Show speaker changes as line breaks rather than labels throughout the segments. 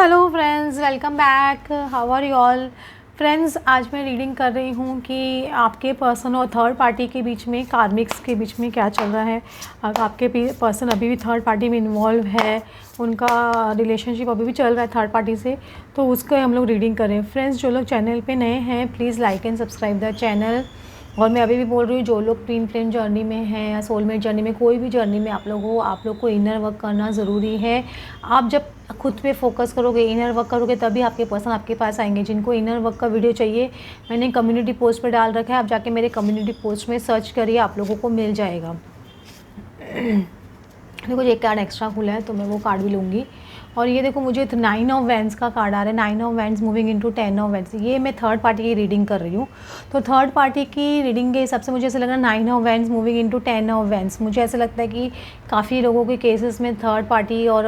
Hello friends, welcome back. How are you all friends. आज मैं reading कर रही हूँ कि आपके पर्सन और थर्ड पार्टी के बीच में, कार्मिक्स के बीच में क्या चल रहा है। अगर आपके पर्सन अभी भी थर्ड पार्टी में इन्वॉल्व है, उनका रिलेशनशिप अभी भी चल रहा है थर्ड पार्टी से, तो उसको हम लोग रीडिंग करें। फ्रेंड्स, जो लोग चैनल पे नए हैं please like and subscribe the channel. और मैं अभी भी बोल रही हूँ, जो लोग ट्विन फ्लेम जर्नी में हैं या सोलमेट जर्नी में, कोई भी जर्नी में आप लोग को इनर वर्क करना ज़रूरी है। आप जब खुद पे फोकस करोगे, इनर वर्क करोगे, तभी आपके पर्सन आपके पास आएंगे। जिनको इनर वर्क का वीडियो चाहिए, मैंने कम्युनिटी पोस्ट पर डाल रखा है, आप जाके मेरे कम्युनिटी पोस्ट में सर्च करिए, आप लोगों को मिल जाएगा। देखो, एक कार्ड एक्स्ट्रा खुला है तो मैं वो कार्ड भी लूँगी। और ये देखो, मुझे 9 ऑफ वैंड्स का कार्ड आ रहा है। 9 of wands moving into 10 of wands. ये मैं थर्ड पार्टी की रीडिंग कर रही हूँ, तो थर्ड पार्टी की रीडिंग के हिसाब से मुझे ऐसा लग रहा है 9 of wands moving into 10 of wands. मुझे ऐसा लगता है कि काफ़ी लोगों के केसेस में थर्ड पार्टी और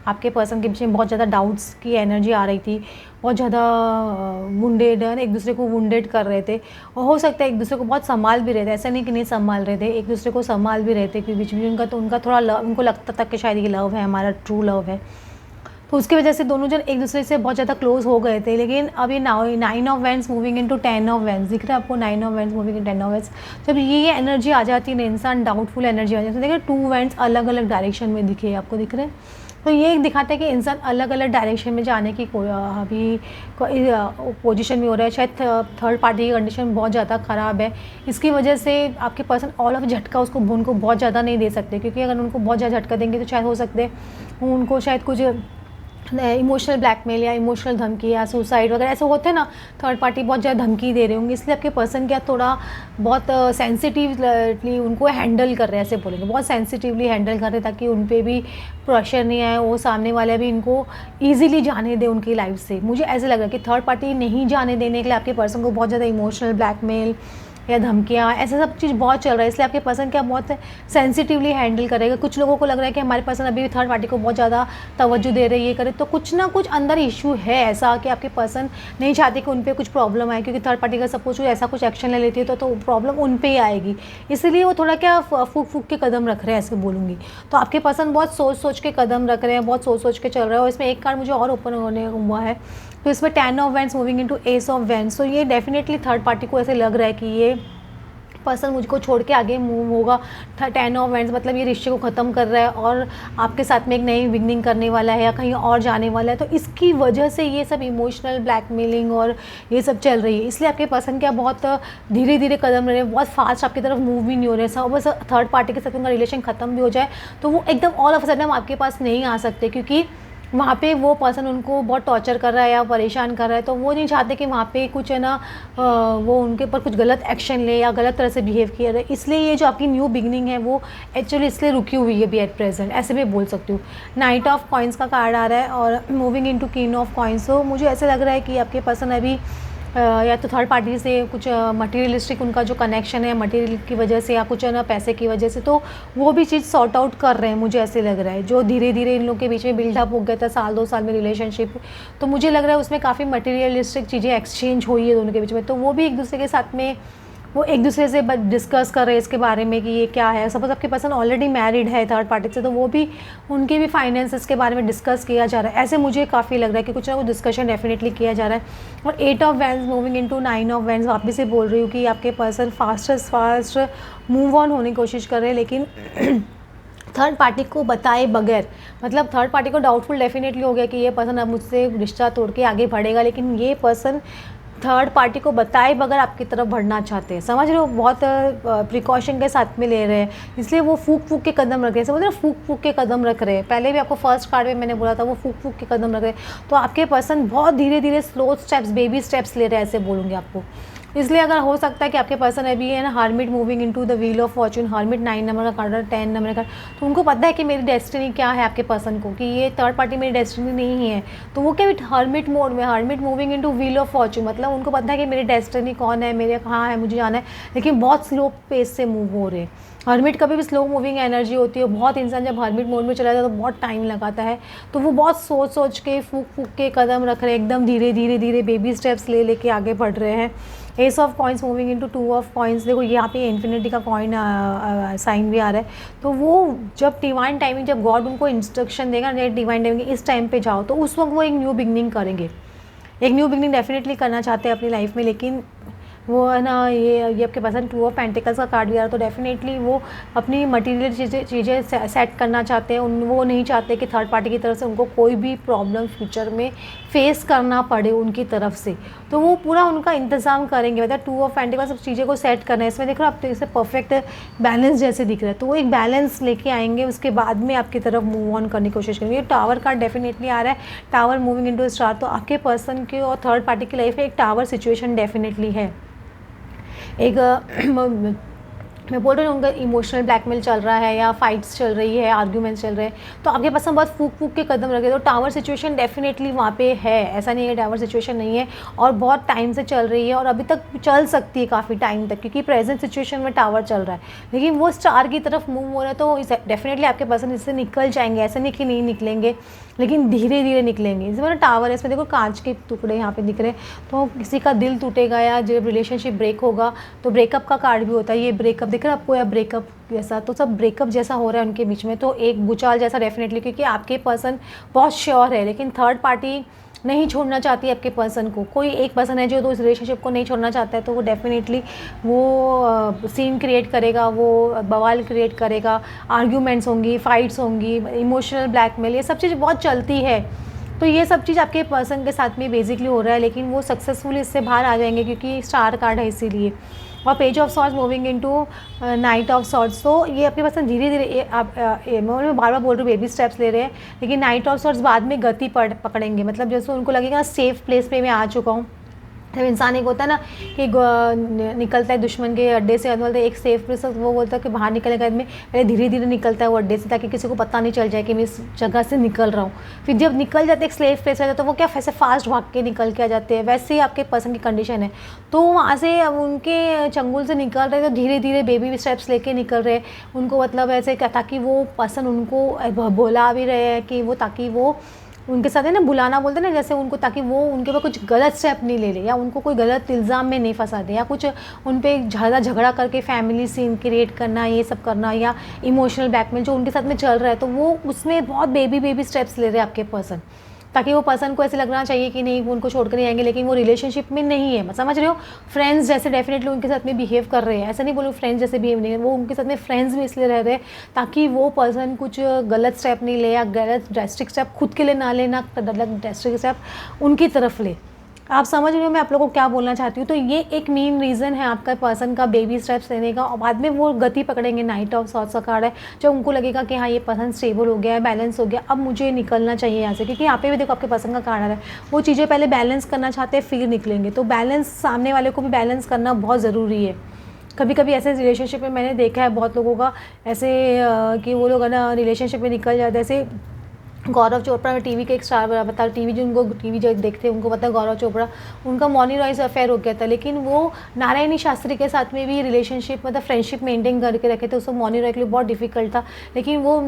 आपके पर्सन के बीच में बहुत ज़्यादा डाउट्स की एनर्जी आ रही थी। बहुत ज़्यादा वुंडेड, एक दूसरे को वुंडेड कर रहे थे, और हो सकता है एक दूसरे को बहुत संभाल भी रहे थे। ऐसा नहीं कि नहीं संभाल रहे थे, एक दूसरे को संभाल भी रहे थे, क्योंकि बीच में उनका थोड़ा लव, उनको लगता था कि शायद ये लव है, हमारा ट्रू लव है। तो उसकी वजह से दोनों जन एक दूसरे से बहुत ज़्यादा क्लोज हो गए थे। लेकिन अब ये 9 of wands moving into 10 of wands दिख रहा है आपको। 9 of wands moving into 10 of wands, जब ये एनर्जी आ जाती है ना, इंसान डाउटफुल एनर्जी आ जाती है। देखिए 2 वैंड्स अलग अलग डायरेक्शन में दिखे, आपको दिख रहे हैं। तो ये दिखाता है कि इंसान अलग अलग डायरेक्शन में जाने की अभी पोजीशन में हो रहा है। शायद थर्ड पार्टी की कंडीशन बहुत ज़्यादा ख़राब है। इसकी वजह से आपके पर्सन ऑल ऑफ झटका उनको बहुत ज़्यादा नहीं दे सकते, क्योंकि अगर उनको बहुत ज़्यादा झटका देंगे तो शायद हो सकते हैं उनको शायद कुछ इमोशनल ब्लैकमेल या इमोशनल धमकी या सुसाइड वगैरह ऐसे होते हैं ना। थर्ड पार्टी बहुत ज़्यादा धमकी दे रहे होंगे, इसलिए आपके पर्सन क्या थोड़ा बहुत सेंसिटिवली उनको हैंडल कर रहे हैं, ऐसे बोलेंगे, बहुत सेंसिटिवली हैंडल कर रहे हैं, ताकि उन पर भी प्रेशर नहीं आए, वो सामने वाले भी इनको ईजिली जाने दे उनकी लाइफ से। मुझे ऐसे लग रहा है कि थर्ड पार्टी नहीं जाने देने के लिए आपके पर्सन को बहुत ज़्यादा इमोशनल ब्लैकमेल या धमकियाँ, ऐसा सब चीज़ बहुत चल रहा है। इसलिए आपके पर्सन क्या बहुत सेंसिटिवली हैंडल करेगा। कुछ लोगों को लग रहा है कि हमारे पर्सन अभी भी थर्ड पार्टी को बहुत ज़्यादा तवज्जो दे रहे हैं, ये करे, तो कुछ ना कुछ अंदर इशू है ऐसा कि आपके पर्सन नहीं चाहते कि उन पर कुछ प्रॉब्लम आए, क्योंकि थर्ड पार्टी का सपोज ऐसा कुछ एक्शन ले लेती है तो प्रॉब्लम उन पर ही आएगी। इसलिए वो थोड़ा क्या फूक के कदम रख रहे हैं, ऐसे बोलूँगी। तो आपके पर्सन बहुत सोच के कदम रख रहे हैं, बहुत सोच के चल रहे हैं। और इसमें एक कार्ड मुझे और ओपन होने हुआ है, तो इसमें 10 of wands moving into S of wands. तो ये डेफिनेटली थर्ड पार्टी को ऐसे लग रहा है कि ये पर्सन मुझको छोड़ के आगे मूव होगा। 10 ऑफ वैंड्स मतलब ये रिश्ते को ख़त्म कर रहा है और आपके साथ में एक नई बिगनिंग करने वाला है या कहीं और जाने वाला है। तो इसकी वजह से ये सब इमोशनल ब्लैकमेलिंग और ये सब चल रही है। इसलिए आपके पर्सन क्या बहुत धीरे धीरे कदम ले रहे हैं, बहुत फास्ट आपकी तरफ मूव भी नहीं हो रहे हैं। सब बस थर्ड पार्टी के साथ उनका रिलेशन ख़त्म भी हो जाए तो वो एकदम ऑल ऑफ अ सडन आपके पास नहीं आ सकते, क्योंकि वहाँ पे वो पर्सन उनको बहुत टॉर्चर कर रहा है या परेशान कर रहा है। तो वो नहीं चाहते कि वहाँ पे कुछ है ना, वो उनके ऊपर कुछ गलत एक्शन ले या गलत तरह से बिहेव किया जाए। इसलिए ये जो आपकी न्यू बिगनिंग है वो एक्चुअली इसलिए रुकी हुई है भी एट प्रेजेंट, ऐसे मैं बोल सकती हूँ। नाइट ऑफ कॉइन्स का कार्ड आ रहा है और moving into queen of coins. तो मुझे ऐसे लग रहा है कि आपके पर्सन अभी या तो थर्ड पार्टी से कुछ मटेरियलिस्टिक उनका जो कनेक्शन है मटेरियल की वजह से या कुछ है ना पैसे की वजह से, तो वो भी चीज़ सॉर्ट आउट कर रहे हैं। मुझे ऐसे लग रहा है जो धीरे धीरे इन लोग के बीच में बिल्डअप हो गया था साल 2 साल में रिलेशनशिप, तो मुझे लग रहा है उसमें काफ़ी मटेरियलिस्टिक चीज़ें एक्सचेंज हुई है दोनों के बीच में। तो वो भी एक दूसरे के साथ में वो एक दूसरे से डिस्कस कर रहे हैं इसके बारे में कि ये क्या है। सपोज आपके पर्सन ऑलरेडी मैरिड है थर्ड पार्टी से, तो वो भी उनके भी फाइनेंसेस के बारे में डिस्कस किया जा रहा है। ऐसे मुझे काफ़ी लग रहा है कि कुछ ना कुछ डिस्कशन डेफिनेटली किया जा रहा है। और 8 of wands moving into 9 of wands, वापस से बोल रही हूँ कि आपके पर्सन फास्ट मूव ऑन होने की कोशिश कर रहे हैं, लेकिन थर्ड पार्टी को बताए बगैर, मतलब थर्ड पार्टी को डाउटफुल डेफिनेटली हो गया कि ये पर्सन अब मुझसे रिश्ता तोड़ के आगे बढ़ेगा, लेकिन ये पर्सन थर्ड पार्टी को बताए बगैर आपकी तरफ बढ़ना चाहते हैं। समझ रहे हो, बहुत प्रिकॉशन के साथ में ले रहे हैं, इसलिए वो फूक के कदम रख रहे हैं। समझ रहे हो, फूक के कदम रख रहे हैं। पहले भी आपको फर्स्ट कार्ड में मैंने बोला था वो फूक के कदम रख रहे हैं। तो आपके पर्सन बहुत धीरे धीरे स्लो स्टेप्स, बेबी स्टेप्स ले रहे हैं, ऐसे बोलूँगी आपको। इसलिए अगर हो सकता है कि आपके पर्सन अभी है ना hermit moving into the wheel of Fortune, hermit 9 number का कार्ड, 10 नंबर का, तो उनको पता है कि मेरी डेस्टिनी क्या है आपके पर्सन को, कि ये थर्ड पार्टी मेरी डेस्टिनी नहीं है। तो वो क्या हार्मिट मोड में, hermit moving into wheel of Fortune, मतलब उनको पता है कि मेरी डेस्टिनी कौन है, मेरे कहाँ है, मुझे जाना है, लेकिन बहुत स्लो पेस से मूव हो रहे हैं। हर्मिट कभी भी स्लो मूविंग एनर्जी होती है, बहुत इंसान जब हर्मिट मोड में चला जाता है तो बहुत टाइम लगाता है, तो वो बहुत सोच सोच के फूक फूक के कदम रख रहे हैं, एकदम धीरे धीरे धीरे बेबी स्टेप्स ले लेके आगे बढ़ रहे हैं। S of coins moving into two of coins, देखो यहाँ पे इन्फिनिटी का कॉइन साइन भी आ रहा है, तो वो जब डिवाइन टाइमिंग, जब गॉड उनको इंस्ट्रक्शन देगा ना डिवाइन टाइमिंग इस टाइम पे जाओ, तो उस वक्त वो एक न्यू बिगनिंग करेंगे, एक न्यू बिगनिंग डेफिनेटली करना चाहते हैं अपनी लाइफ में। लेकिन वो है ना, ये आपके पास टू ऑफ पेंटिकल्स का कार्ड भी आ रहा है, तो डेफिनेटली वो अपनी मटेरियल चीज़ें सेट करना चाहते हैं। वो नहीं चाहते कि थर्ड पार्टी की तरफ से उनको कोई भी प्रॉब्लम फ्यूचर में फेस करना पड़े उनकी तरफ से, तो वो पूरा उनका इंतज़ाम करेंगे। मतलब टू ऑफ पेंटिकल्स सब चीज़ें को सेट करना है, इसमें देखो आप तो इसे परफेक्ट बैलेंस जैसे दिख रहा है, तो वो एक बैलेंस लेके आएंगे, उसके बाद में आपकी तरफ मूव ऑन करने की कोशिश करेंगे। टावर कार्ड डेफिनेटली आ रहा है, टावर मूविंग इनटू स्टार, तो आपके पर्सन के और थर्ड पार्टी की लाइफ में एक टावर सिचुएशन डेफिनेटली है। एक मैं बोल रही हूँ उनका इमोशनल ब्लैकमेल चल रहा है या फाइट्स चल रही है, आर्ग्यूमेंट्स चल रहे हैं, तो आपके पास हम बहुत फूक फूक के कदम रखे, तो टावर सिचुएशन डेफिनेटली वहाँ पे है, ऐसा नहीं है टावर सिचुएशन नहीं है, और बहुत टाइम से चल रही है और अभी तक चल सकती है काफ़ी टाइम तक, क्योंकि प्रेजेंट सिचुएशन में टावर चल रहा है, लेकिन वो स्टार की तरफ मूव हो रहा है, तो डेफिनेटली आपके पर्सन इससे निकल जाएंगे, ऐसा नहीं कि नहीं निकलेंगे, लेकिन धीरे धीरे निकलेंगे। इसमें ना टावर है, इसमें देखो कांच के टुकड़े यहाँ पे दिख रहे हैं, तो किसी का दिल टूटेगा या जब रिलेशनशिप ब्रेक होगा तो ब्रेकअप का कार्ड भी होता है, ये ब्रेकअप दिख रहा है आपको या ब्रेकअप जैसा, तो सब ब्रेकअप जैसा हो रहा है उनके बीच में, तो एक भूचाल जैसा डेफिनेटली, क्योंकि आपके पर्सन बहुत श्योर है, लेकिन थर्ड पार्टी नहीं छोड़ना चाहती है आपके पर्सन को। कोई एक पर्सन है जो तो इस रिलेशनशिप को नहीं छोड़ना चाहता है, तो वो डेफिनेटली वो सीन क्रिएट करेगा, वो बवाल क्रिएट करेगा, आर्ग्यूमेंट्स होंगी, फाइट्स होंगी, इमोशनल ब्लैकमेल, ये सब चीज़ बहुत चलती है, तो ये सब चीज़ आपके पर्सन के साथ में बेसिकली हो रहा है, लेकिन वो सक्सेसफुली इससे बाहर आ जाएंगे क्योंकि स्टार कार्ड है इसीलिए। और page of swords moving into knight of swords, तो ये आपके पास धीरे धीरे मैं बार बार बोल रही हूँ बेबी स्टेप्स ले रहे हैं, लेकिन नाइट ऑफ सॉर्ट्स बाद में गति पकड़ेंगे, मतलब जैसे उनको लगेगा सेफ प्लेस पे मैं आ चुका हूँ। जब इंसान एक होता है ना कि निकलता है दुश्मन के अड्डे से, बोलते एक सेफ प्लेस, वो बोलता है कि बाहर निकलने के बाद में पहले धीरे धीरे निकलता है वो अड्डे से, ताकि किसी को पता नहीं चल जाए कि मैं इस जगह से निकल रहा हूँ। फिर जब निकल जाते एक सेफ प्लेस आ जाता है, तो वो क्या वैसे फास्ट भाग के निकल के आ जाते हैं, वैसे ही आपके पर्सन की कंडीशन है, तो वहाँ से उनके चंगुल से निकल रहे, तो धीरे धीरे बेबी स्टेप्स लेके निकल रहे उनको, मतलब ऐसे ताकि वो पर्सन उनको बोला भी रहे हैं कि वो, ताकि वो उनके साथ है ना बुलाना बोलते हैं ना, जैसे उनको, ताकि वो उनके ऊपर कुछ गलत स्टेप नहीं ले ले, या उनको कोई गलत इल्ज़ाम में नहीं फंसा दे, या कुछ उन पर ज़्यादा झगड़ा करके फैमिली सीन क्रिएट करना, ये सब करना, या इमोशनल ब्लैकमेल जो उनके साथ में चल रहा है, तो वो उसमें बहुत बेबी स्टेप्स ले रहे हैं आपके पर्सन, ताकि वो पर्सन को ऐसे लगना चाहिए कि नहीं वो उनको छोड़कर नहीं आएंगे, लेकिन वो रिलेशनशिप में नहीं है, समझ रहे हो, फ्रेंड्स जैसे डेफिनेटली उनके साथ में बिहेव कर रहे हैं, ऐसा नहीं बोलूँ फ्रेंड्स जैसे बिहेव नहीं है, वो उनके साथ में फ्रेंड्स भी इसलिए रह रहे हैं ताकि वो पर्सन कुछ गलत स्टेप नहीं ले, या गलत ड्रेस्टिक स्टेप खुद के लिए ना ले, ना गलत ड्रेस्टिक स्टेप उनकी तरफ ले। आप समझ रहे हो मैं आप लोगों को क्या बोलना चाहती हूँ। तो ये एक मेन रीज़न है आपका पर्सन का बेबी स्टेप्स लेने का, और बाद में वो गति पकड़ेंगे। नाइट ऑफ सॉर्ट्स का कार्ड है, जब उनको लगेगा कि हाँ ये पर्सन स्टेबल हो गया है, बैलेंस हो गया, अब मुझे निकलना चाहिए यहाँ से, क्योंकि यहाँ पे भी देखो आपके पर्सन का कार्ड आ रहा है, वो चीज़ें पहले बैलेंस करना चाहते हैं फिर निकलेंगे। तो बैलेंस, सामने वाले को भी बैलेंस करना बहुत ज़रूरी है। कभी कभी ऐसे रिलेशनशिप में मैंने देखा है बहुत लोगों का ऐसे कि वो लोग है ना रिलेशनशिप में निकल जाते हैं। ऐसे गौरव चोपड़ा में टीवी के एक स्टार बता, टीवी जो उनको टीवी जो देखते हैं उनको पता है गौरव चोपड़ा, उनका मौनी रॉय से अफेयर हो गया था, लेकिन वो नारायणी शास्त्री के साथ में भी रिलेशनशिप मतलब फ्रेंडशिप मेंटेन करके रखे थे। उसको मौनी रॉय के लिए बहुत डिफिकल्ट था, लेकिन वो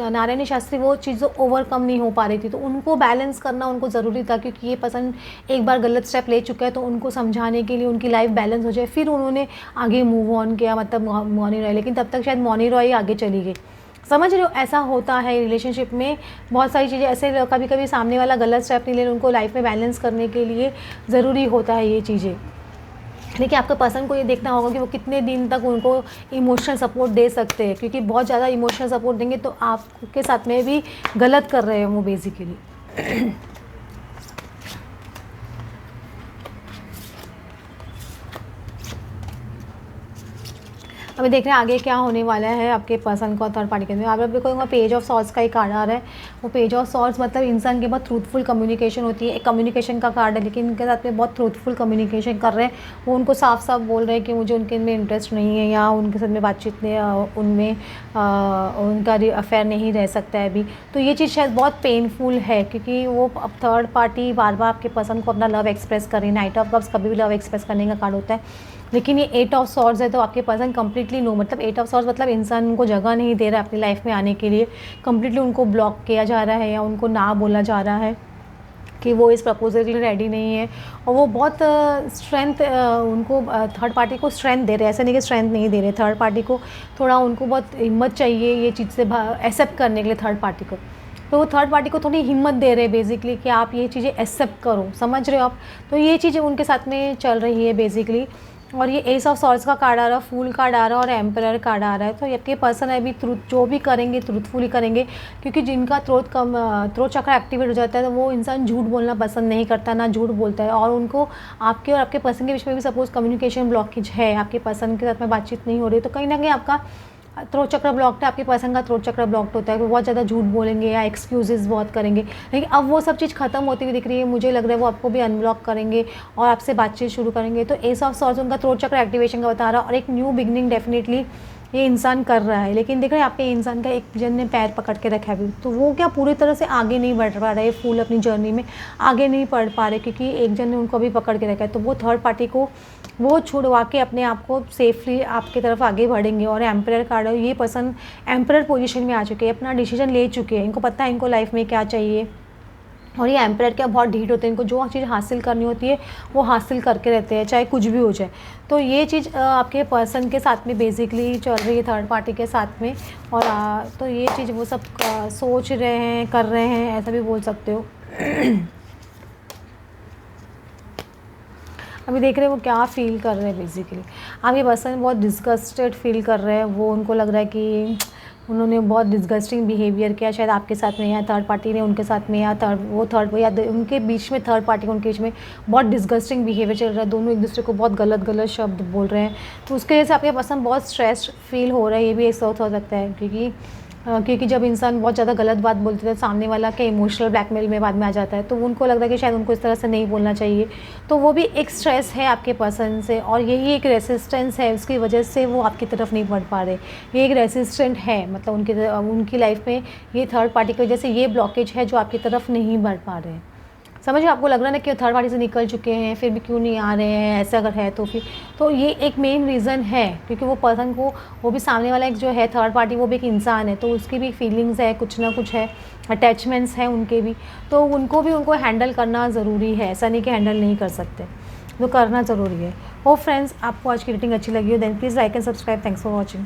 नारायणी शास्त्री वो चीज़ें ओवरकम नहीं हो पा रही थी, तो उनको बैलेंस करना उनको ज़रूरी था, क्योंकि ये पसंद एक बार गलत स्टेप ले चुका है, तो उनको समझाने के लिए उनकी लाइफ बैलेंस हो जाए, फिर उन्होंने आगे मूव ऑन किया, मतलब मौनी रॉय, लेकिन तब तक शायद मौनी रॉय आगे चली गई। समझ रहे हो, ऐसा होता है रिलेशनशिप में, बहुत सारी चीज़ें ऐसे कभी कभी सामने वाला गलत स्टेप नहीं ले रहे, उनको लाइफ में बैलेंस करने के लिए ज़रूरी होता है ये चीज़ें। लेकिन आपके पर्सन को ये देखना होगा कि वो कितने दिन तक उनको इमोशनल सपोर्ट दे सकते हैं, क्योंकि बहुत ज़्यादा इमोशनल सपोर्ट देंगे तो आपके साथ में भी गलत कर रहे हैं वो बेसिकली। अभी देख रहे हैं आगे क्या होने वाला है आपके पर्सन को थर्ड पार्टी के अंदर। आप देखो पेज ऑफ सॉर्ट्स का एक कार्ड आ रहा है, वो पेज ऑफ सॉर्ट्स मतलब इंसान के बहुत ट्रूथफुल कम्युनिकेशन होती है, एक कम्युनिकेशन का कार्ड है, लेकिन उनके साथ में बहुत ट्रूथफुल कम्युनिकेशन कर रहे हैं। वो उनको साफ साफ बोल रहे हैं कि मुझे उनके में इंटरेस्ट नहीं है, या उनके साथ में बातचीत में उनमें उनका अफेयर नहीं रह सकता है अभी। तो ये चीज़ शायद बहुत पेनफुल है, क्योंकि वो अब थर्ड पार्टी बार बार आपके पर्सन को अपना लव एक्सप्रेस कर रही है। नाइट ऑफ कप्स कभी भी लव एक्सप्रेस करने का कार्ड होता है, लेकिन ये 8 ऑफ सॉर्ड्स है, तो आपके पर्सन कंप्लीटली नो, मतलब 8 ऑफ सॉर्ड्स मतलब इंसान उनको जगह नहीं दे रहा है अपनी लाइफ में आने के लिए, कंप्लीटली उनको ब्लॉक किया जा रहा है या उनको ना बोला जा रहा है कि वो इस प्रपोजल के लिए रेडी नहीं है। और वो बहुत स्ट्रेंथ उनको थर्ड पार्टी को स्ट्रेंथ दे रहे हैं, ऐसा नहीं कि स्ट्रेंथ नहीं दे रहे, थर्ड पार्टी को थोड़ा उनको बहुत हिम्मत चाहिए ये चीज़ से एक्सेप्ट करने के लिए थर्ड पार्टी को। तो वो थर्ड पार्टी को थोड़ी हिम्मत दे रहे हैं बेसिकली कि आप ये चीज़ें एक्सेप्ट करो, समझ रहे हो आप। तो ये चीज़ें उनके साथ में चल रही है बेसिकली। और ये एस ऑफ सॉर्ड्स का कार्ड आ रहा है, फूल कार्ड आ रहा है और एम्परर कार्ड आ रहा है। तो आपके पर्सन अभी ट्रूथ जो भी करेंगे ट्रूथफुली करेंगे, क्योंकि जिनका थ्रोट चक्र एक्टिवेट हो जाता है तो वो इंसान झूठ बोलना पसंद नहीं करता, ना झूठ बोलता है। और उनको आपके और आपके पर्सन के बीच में भी सपोज कम्युनिकेशन ब्लॉकेज है, आपके पर्सन के साथ में बातचीत नहीं हो रही, तो कहीं ना कहीं आपका थ्रोट चक्र ब्लॉक्ड है, आपके पर्सन का थ्रोट चक्र ब्लॉक्ड होता है, वो बहुत ज़्यादा झूठ बोलेंगे या एक्सक्यूजेस बहुत करेंगे। लेकिन अब वो सब चीज़ खत्म होती हुई दिख रही है, मुझे लग रहा है वो आपको भी अनब्लॉक करेंगे और आपसे बातचीत शुरू करेंगे। तो एस ऑफ सॉर्ड्स उनका थ्रोट चक्र एक्टिवेशन का बता रहा है और एक न्यू बिगनिंग डेफिनेटली ये इंसान कर रहा है। लेकिन देख रहे हैं आपके इंसान का एक जन ने पैर पकड़ के रखा है अभी, तो वो क्या पूरी तरह से आगे नहीं बढ़ पा रहे, फुल अपनी जर्नी में आगे नहीं बढ़ पा रहे, क्योंकि एक जन ने उनको अभी पकड़ के रखा है। तो वो थर्ड पार्टी को वो छुड़वा के अपने आप को सेफली आपकी तरफ आगे बढ़ेंगे। और एम्परर कार्ड है, ये पर्सन एम्परर पोजीशन में आ चुके हैं, अपना डिसीजन ले चुके हैं, इनको पता है इनको लाइफ में क्या चाहिए। और ये एम्परर क्या बहुत ढीठ होते हैं, इनको जो चीज़ हासिल करनी होती है वो हासिल करके रहते हैं, चाहे कुछ भी हो जाए। तो ये चीज़ आपके पर्सन के साथ में बेसिकली चल रही है, थर्ड पार्टी के साथ में। और तो ये चीज़ वो सब सोच रहे हैं, कर रहे हैं, ऐसा भी बोल सकते हो। अभी देख रहे हैं वो क्या फ़ील कर रहे हैं बेसिकली। आपके पर्सन बहुत डिस्गस्टेड फील कर रहे हैं, वो उनको लग रहा है कि उन्होंने बहुत डिस्गस्टिंग बिहेवियर किया शायद आपके साथ में, या थर्ड पार्टी ने उनके साथ में, या उनके बीच में थर्ड पार्टी के उनके बीच में बहुत डिस्गस्टिंग बिहेवियर चल रहा है। दोनों एक दूसरे को बहुत गलत गलत शब्द बोल रहे हैं, तो उसके वजह से आपके पर्सन बहुत स्ट्रेस फील हो रहा है। ये भी एक सोच हो सकता है, क्योंकि जब इंसान बहुत ज़्यादा गलत बात बोलते हैं सामने वाला के इमोशनल ब्लैकमेल में बाद में आ जाता है, तो उनको लगता है कि शायद उनको इस तरह से नहीं बोलना चाहिए। तो वो भी एक स्ट्रेस है आपके पर्सन से, और यही एक रेसिस्टेंस है, उसकी वजह से वो आपकी तरफ नहीं बढ़ पा रहे। ये एक रेसिस्टेंट है, मतलब उनकी लाइफ में ये थर्ड पार्टी की वजह से ये ब्लॉकेज है जो आपकी तरफ नहीं बढ़ पा रहे हैं। समझ आपको लग रहा है ना कि थर्ड पार्टी से निकल चुके हैं फिर भी क्यों नहीं आ रहे हैं, ऐसा अगर है तो फिर तो ये एक मेन रीज़न है, क्योंकि वो पर्सन को, वो भी सामने वाला एक जो है थर्ड पार्टी, वो भी एक इंसान है, तो उसकी भी फीलिंग्स है, कुछ ना कुछ है, अटैचमेंट्स हैं उनके भी, तो उनको हैंडल करना ज़रूरी है। ऐसा नहीं कि हैंडल नहीं कर सकते, तो करना ज़रूरी है। होप फ्रेंड्स आपको आज की रीडिंग अच्छी लगी हो, then please like and subscribe. Thanks for watching.